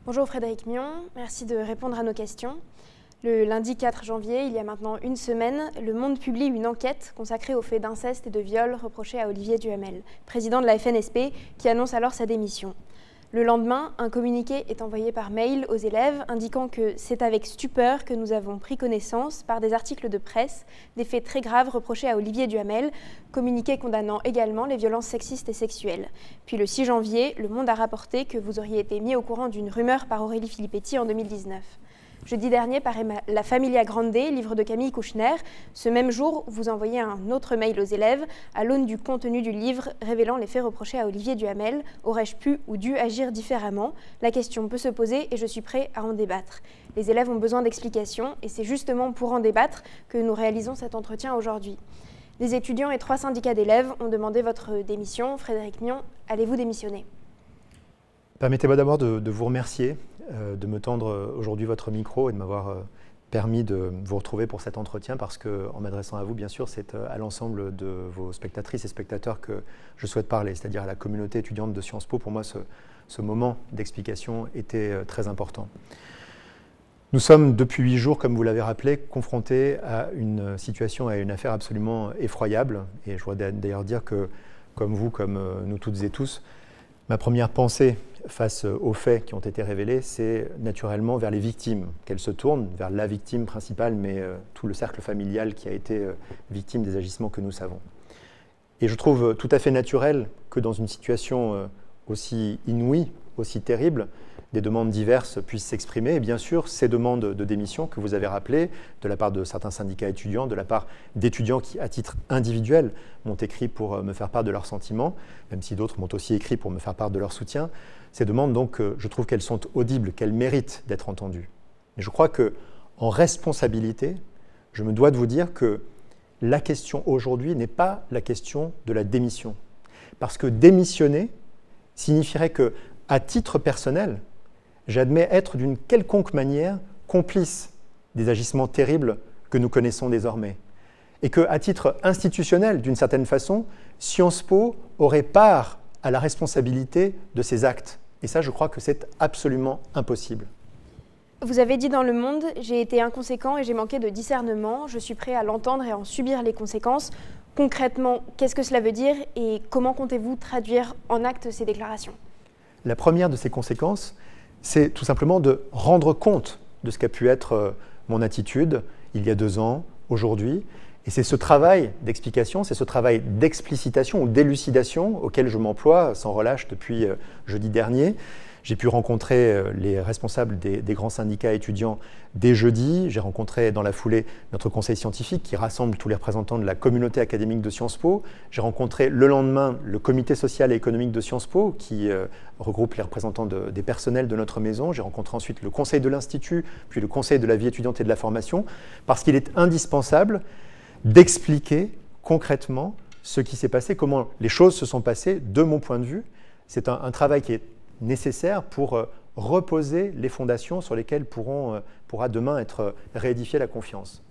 Bonjour Frédéric Mion, merci de répondre à nos questions. Le lundi 4 janvier, il y a maintenant une semaine, Le Monde publie une enquête consacrée aux faits d'inceste et de viol reprochés à Olivier Duhamel, président de la FNSP, qui annonce alors sa démission. Le lendemain, un communiqué est envoyé par mail aux élèves indiquant que c'est avec stupeur que nous avons pris connaissance, par des articles de presse, des faits très graves reprochés à Olivier Duhamel, communiqué condamnant également les violences sexistes et sexuelles. Puis le 6 janvier, Le Monde a rapporté que vous auriez été mis au courant d'une rumeur par Aurélie Filippetti en 2019. Jeudi dernier paraît La Familia Grande, livre de Camille Kouchner. Ce même jour, vous envoyez un autre mail aux élèves à l'aune du contenu du livre révélant les faits reprochés à Olivier Duhamel. Aurais-je pu ou dû agir différemment? La question peut se poser et je suis prêt à en débattre. Les élèves ont besoin d'explications et c'est justement pour en débattre que nous réalisons cet entretien aujourd'hui. Les étudiants et 3 syndicats d'élèves ont demandé votre démission. Frédéric Mion, allez-vous démissionner? Permettez-moi d'abord de vous remercier, de me tendre aujourd'hui votre micro et de m'avoir permis de vous retrouver pour cet entretien parce qu'en m'adressant à vous, bien sûr, c'est à l'ensemble de vos spectatrices et spectateurs que je souhaite parler, c'est-à-dire à la communauté étudiante de Sciences Po. Pour moi, ce moment d'explication était très important. Nous sommes depuis 8 jours, comme vous l'avez rappelé, confrontés à une situation, à une affaire absolument effroyable. Et je voudrais d'ailleurs dire que, comme vous, comme nous toutes et tous, ma première pensée face aux faits qui ont été révélés, c'est naturellement vers les victimes, qu'elles se tournent vers la victime principale, mais tout le cercle familial qui a été victime des agissements que nous savons. Et je trouve tout à fait naturel que dans une situation aussi inouïe, aussi terrible, des demandes diverses puissent s'exprimer. Et bien sûr, ces demandes de démission que vous avez rappelées, de la part de certains syndicats étudiants, de la part d'étudiants qui, à titre individuel, m'ont écrit pour me faire part de leurs sentiments, même si d'autres m'ont aussi écrit pour me faire part de leur soutien. Ces demandes, donc, je trouve qu'elles sont audibles, qu'elles méritent d'être entendues. Mais je crois qu'en responsabilité, je me dois de vous dire que la question aujourd'hui n'est pas la question de la démission. Parce que démissionner signifierait que, à titre personnel, j'admets être d'une quelconque manière complice des agissements terribles que nous connaissons désormais. Et qu'à titre institutionnel, d'une certaine façon, Sciences Po aurait part à la responsabilité de ces actes. Et ça, je crois que c'est absolument impossible. Vous avez dit dans Le Monde, j'ai été inconséquent et j'ai manqué de discernement. Je suis prêt à l'entendre et à en subir les conséquences. Concrètement, qu'est-ce que cela veut dire et comment comptez-vous traduire en actes ces déclarations? La première de ces conséquences, c'est tout simplement de rendre compte de ce qu'a pu être mon attitude il y a 2 ans, aujourd'hui. Et c'est ce travail d'explication, c'est ce travail d'explicitation ou d'élucidation auquel je m'emploie sans relâche depuis jeudi dernier. J'ai pu rencontrer les responsables des grands syndicats étudiants dès jeudi. J'ai rencontré dans la foulée notre conseil scientifique qui rassemble tous les représentants de la communauté académique de Sciences Po. J'ai rencontré le lendemain le comité social et économique de Sciences Po qui regroupe les représentants des personnels de notre maison. J'ai rencontré ensuite le conseil de l'Institut, puis le conseil de la vie étudiante et de la formation, parce qu'il est indispensable d'expliquer concrètement ce qui s'est passé, comment les choses se sont passées de mon point de vue. C'est un travail qui est nécessaire pour reposer les fondations sur lesquelles pourra demain être réédifiée la confiance.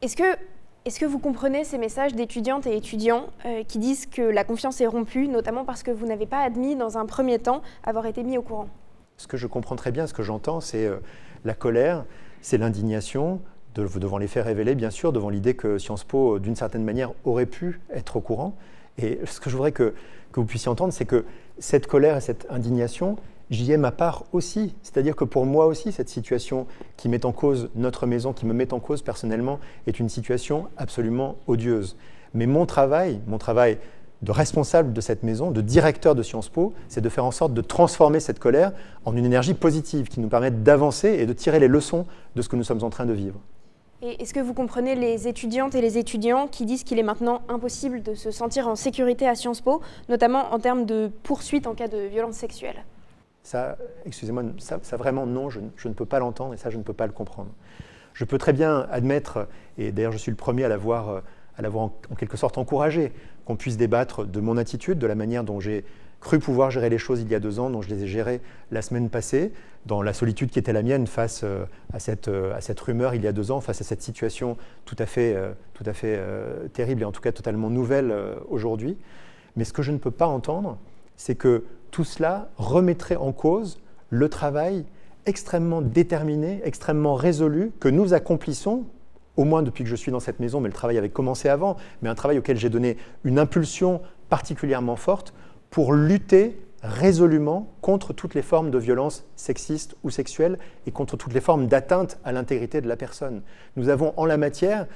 Est-ce que vous comprenez ces messages d'étudiantes et étudiants qui disent que la confiance est rompue, notamment parce que vous n'avez pas admis dans un premier temps avoir été mis au courant? Ce que je comprends très bien, ce que j'entends, c'est la colère, c'est l'indignation devant les faits révélés, bien sûr, devant l'idée que Sciences Po, d'une certaine manière, aurait pu être au courant. Et ce que je voudrais que vous puissiez entendre, c'est que cette colère et cette indignation, j'y ai ma part aussi. C'est-à-dire que pour moi aussi, cette situation qui met en cause notre maison, qui me met en cause personnellement, est une situation absolument odieuse. Mais mon travail de responsable de cette maison, de directeur de Sciences Po, c'est de faire en sorte de transformer cette colère en une énergie positive qui nous permette d'avancer et de tirer les leçons de ce que nous sommes en train de vivre. Et est-ce que vous comprenez les étudiantes et les étudiants qui disent qu'il est maintenant impossible de se sentir en sécurité à Sciences Po, notamment en termes de poursuite en cas de violence sexuelle? Ça, excusez-moi, ça vraiment non, je ne peux pas l'entendre et ça, je ne peux pas le comprendre. Je peux très bien admettre, et d'ailleurs je suis le premier à l'avoir en quelque sorte encouragé, qu'on puisse débattre de mon attitude, de la manière dont j'ai cru pouvoir gérer les choses il y a 2 ans, dont je les ai gérées la semaine passée, dans la solitude qui était la mienne face à cette rumeur il y a 2 ans, face à cette situation tout à fait terrible et en tout cas totalement nouvelle aujourd'hui. Mais ce que je ne peux pas entendre, c'est que tout cela remettrait en cause le travail extrêmement déterminé, extrêmement résolu que nous accomplissons, au moins depuis que je suis dans cette maison, mais le travail avait commencé avant, mais un travail auquel j'ai donné une impulsion particulièrement forte pour lutter résolument contre toutes les formes de violence sexistes ou sexuelles et contre toutes les formes d'atteinte à l'intégrité de la personne. Nous avons en la matière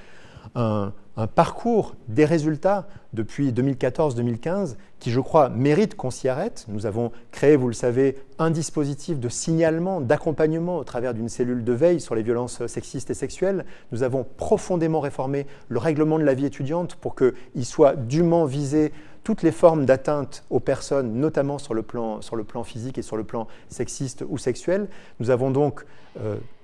un parcours, des résultats depuis 2014-2015 qui, je crois, mérite qu'on s'y arrête. Nous avons créé, vous le savez, un dispositif de signalement, d'accompagnement au travers d'une cellule de veille sur les violences sexistes et sexuelles. Nous avons profondément réformé le règlement de la vie étudiante pour qu'il soit dûment visé toutes les formes d'atteinte aux personnes, notamment sur le plan physique et sur le plan sexiste ou sexuel. Nous avons donc,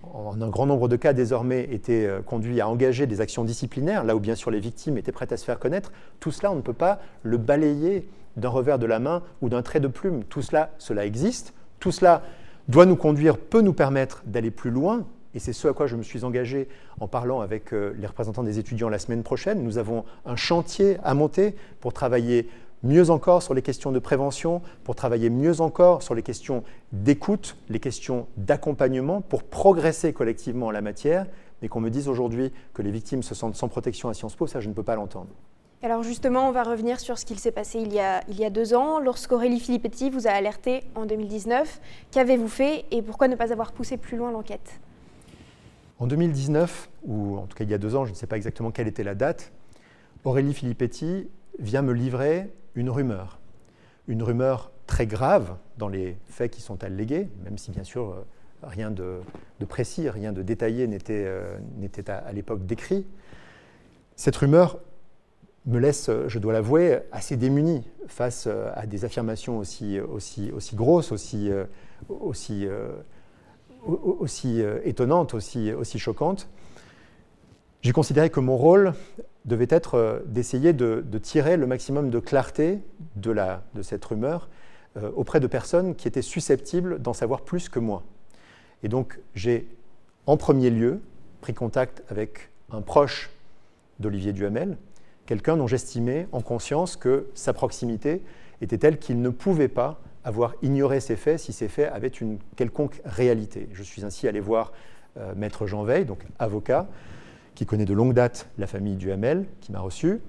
en un grand nombre de cas désormais, été conduits à engager des actions disciplinaires, là où bien sûr les victimes étaient prêtes à se faire connaître. Tout cela, on ne peut pas le balayer d'un revers de la main ou d'un trait de plume. Tout cela, cela existe. Tout cela doit nous conduire, peut nous permettre d'aller plus loin. Et c'est ce à quoi je me suis engagé en parlant avec les représentants des étudiants la semaine prochaine. Nous avons un chantier à monter pour travailler mieux encore sur les questions de prévention, pour travailler mieux encore sur les questions d'écoute, les questions d'accompagnement, pour progresser collectivement en la matière. Mais qu'on me dise aujourd'hui que les victimes se sentent sans protection à Sciences Po, ça je ne peux pas l'entendre. Alors justement, on va revenir sur ce qu'il s'est passé il y a 2 ans, lorsqu'Aurélie Filippetti vous a alerté en 2019. Qu'avez-vous fait et pourquoi ne pas avoir poussé plus loin l'enquête ? En 2019, ou en tout cas il y a 2 ans, je ne sais pas exactement quelle était la date, Aurélie Filippetti vient me livrer une rumeur très grave dans les faits qui sont allégués, même si bien sûr rien de précis, rien de détaillé n'était à l'époque décrit. Cette rumeur me laisse, je dois l'avouer, assez démuni face à des affirmations aussi grosses, aussi étonnante, aussi choquante. J'ai considéré que mon rôle devait être d'essayer de tirer le maximum de clarté de cette rumeur auprès de personnes qui étaient susceptibles d'en savoir plus que moi. Et donc, j'ai en premier lieu pris contact avec un proche d'Olivier Duhamel, quelqu'un dont j'estimais en conscience que sa proximité était telle qu'il ne pouvait pas avoir ignoré ces faits si ces faits avaient une quelconque réalité. Je suis ainsi allé voir Maître Jean Veil, donc avocat, qui connaît de longue date la famille Duhamel, qui m'a reçu,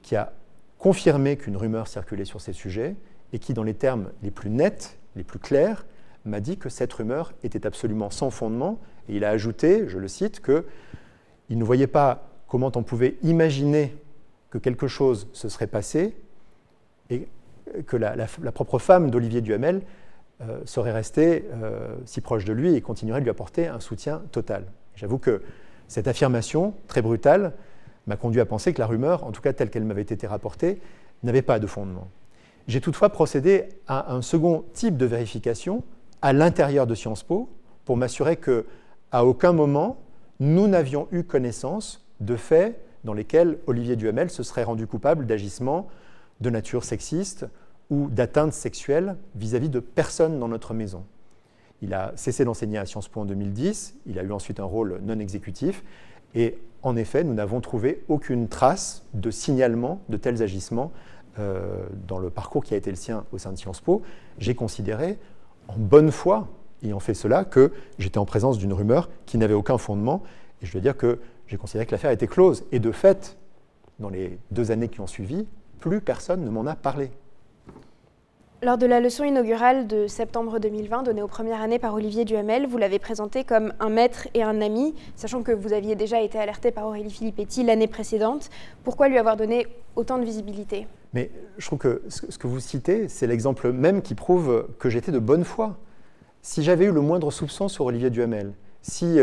qui a confirmé qu'une rumeur circulait sur ces sujets et qui, dans les termes les plus nets, les plus clairs, m'a dit que cette rumeur était absolument sans fondement. Et il a ajouté, je le cite, qu'il ne voyait pas comment on pouvait imaginer que quelque chose se serait passé et que la propre femme d'Olivier Duhamel serait restée si proche de lui et continuerait de lui apporter un soutien total. J'avoue que cette affirmation, très brutale, m'a conduit à penser que la rumeur, en tout cas telle qu'elle m'avait été rapportée, n'avait pas de fondement. J'ai toutefois procédé à un second type de vérification à l'intérieur de Sciences Po pour m'assurer qu'à aucun moment, nous n'avions eu connaissance de faits dans lesquels Olivier Duhamel se serait rendu coupable d'agissements de nature sexiste ou d'atteinte sexuelle vis-à-vis de personnes dans notre maison. Il a cessé d'enseigner à Sciences Po en 2010, il a eu ensuite un rôle non exécutif, et en effet, nous n'avons trouvé aucune trace de signalement de tels agissements dans le parcours qui a été le sien au sein de Sciences Po. J'ai considéré, en bonne foi, ayant fait cela, que j'étais en présence d'une rumeur qui n'avait aucun fondement, et je dois dire que j'ai considéré que l'affaire était close. Et de fait, dans les 2 années qui ont suivi, plus personne ne m'en a parlé. Lors de la leçon inaugurale de septembre 2020, donnée aux premières années par Olivier Duhamel, vous l'avez présenté comme un maître et un ami, sachant que vous aviez déjà été alerté par Aurélie Filippetti l'année précédente. Pourquoi lui avoir donné autant de visibilité ? Mais je trouve que ce que vous citez, c'est l'exemple même qui prouve que j'étais de bonne foi. Si j'avais eu le moindre soupçon sur Olivier Duhamel, si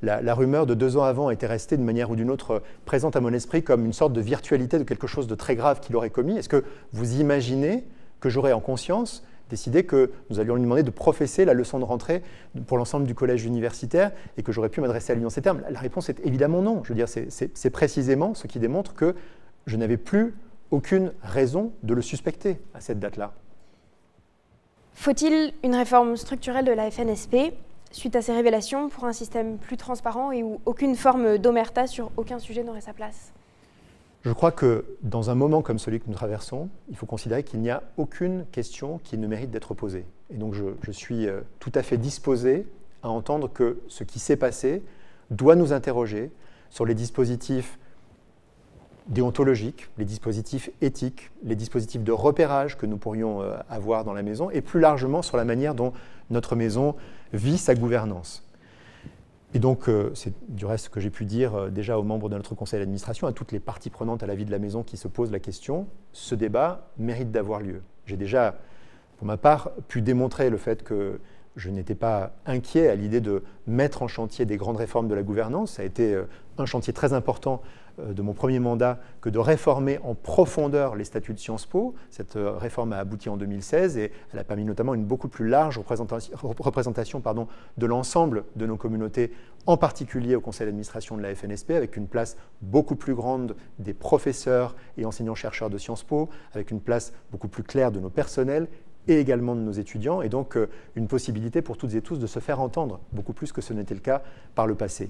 la rumeur de 2 ans avant était restée d'une manière ou d'une autre présente à mon esprit comme une sorte de virtualité de quelque chose de très grave qu'il aurait commis, est-ce que vous imaginez que j'aurais en conscience décidé que nous allions lui demander de professer la leçon de rentrée pour l'ensemble du collège universitaire et que j'aurais pu m'adresser à lui en ces termes? La réponse est évidemment non. Je veux dire, c'est précisément ce qui démontre que je n'avais plus aucune raison de le suspecter à cette date-là. Faut-il une réforme structurelle de la FNSP suite à ces révélations pour un système plus transparent et où aucune forme d'omerta sur aucun sujet n'aurait sa place? Je crois que dans un moment comme celui que nous traversons, il faut considérer qu'il n'y a aucune question qui ne mérite d'être posée. Et donc je suis tout à fait disposé à entendre que ce qui s'est passé doit nous interroger sur les dispositifs déontologiques, les dispositifs éthiques, les dispositifs de repérage que nous pourrions avoir dans la maison, et plus largement sur la manière dont notre maison vit sa gouvernance. Et donc, c'est du reste ce que j'ai pu dire déjà aux membres de notre conseil d'administration, à toutes les parties prenantes à la vie de la maison qui se posent la question, ce débat mérite d'avoir lieu. J'ai déjà, pour ma part, pu démontrer le fait que je n'étais pas inquiet à l'idée de mettre en chantier des grandes réformes de la gouvernance. Ça a été un chantier très important de mon premier mandat que de réformer en profondeur les statuts de Sciences Po. Cette réforme a abouti en 2016 et elle a permis notamment une beaucoup plus large représentation de l'ensemble de nos communautés, en particulier au conseil d'administration de la FNSP, avec une place beaucoup plus grande des professeurs et enseignants-chercheurs de Sciences Po, avec une place beaucoup plus claire de nos personnels et également de nos étudiants, et donc une possibilité pour toutes et tous de se faire entendre, beaucoup plus que ce n'était le cas par le passé.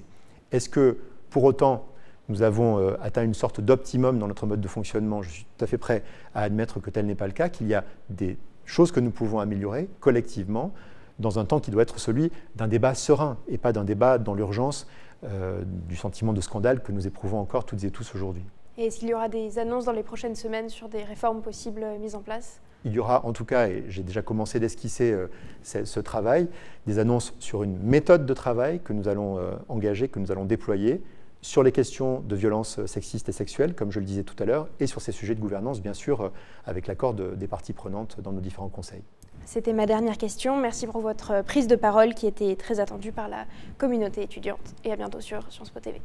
Est-ce que, pour autant, nous avons atteint une sorte d'optimum dans notre mode de fonctionnement? Je suis tout à fait prêt à admettre que tel n'est pas le cas, qu'il y a des choses que nous pouvons améliorer collectivement dans un temps qui doit être celui d'un débat serein et pas d'un débat dans l'urgence du sentiment de scandale que nous éprouvons encore toutes et tous aujourd'hui. Et est-ce qu'il y aura des annonces dans les prochaines semaines sur des réformes possibles mises en place? Il y aura en tout cas, et j'ai déjà commencé d'esquisser ce travail, des annonces sur une méthode de travail que nous allons engager, que nous allons déployer, sur les questions de violences sexistes et sexuelles, comme je le disais tout à l'heure, et sur ces sujets de gouvernance, bien sûr, avec l'accord des parties prenantes dans nos différents conseils. C'était ma dernière question. Merci pour votre prise de parole qui était très attendue par la communauté étudiante. Et à bientôt sur Sciences Po TV.